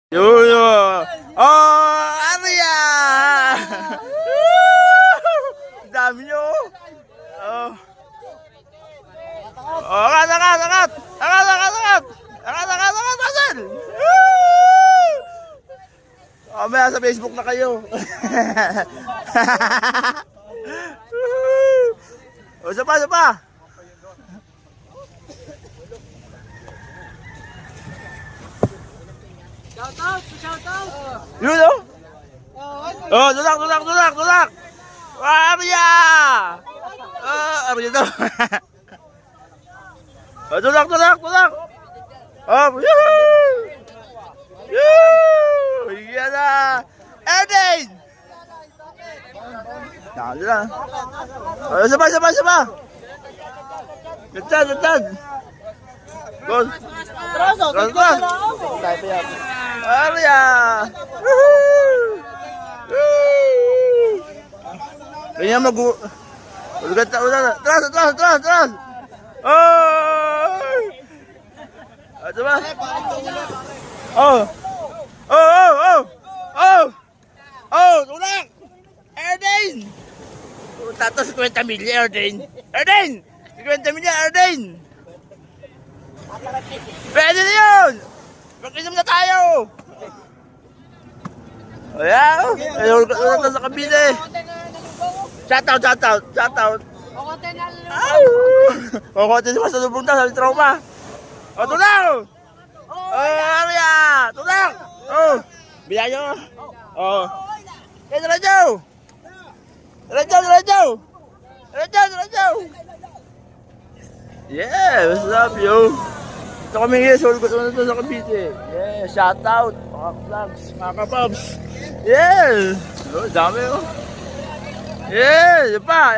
Yo. Oh, Arya! Dami nyo. Oh. Oh, angat. Angat. Mamaya sa Facebook na kayo. O, isa pa. Shoutout! Yun, oh. Oh, tulak. Arya! Arya daw. Oh, tulak. Oh, yoo! Yan na. Eden! Dali lang. Oh, isa pa. Gatan. Gol. Troso! Arya! Ganyan ugat na ulan. Tras! Oh! Ito ba? Oh! Tulak! Erden! Tato 50 milya, Erden! 50 milya, Erden! Pwede na yun! Mag-inom na tayo! Ayan! Ayaw na sa kabila eh! Shoutout! Kukote naman sa lubong na, sa trauma! O, tulak! Arya! Tulak! Bila nyo! Diretso! Yeah! What's up, yo? Ito kami ngayon, sulgot na ito sa Cavite. Yeah! Shoutout! Mga vlogs, mga kapabs! Yeah! Dami, oh! Yeah! Yan pa!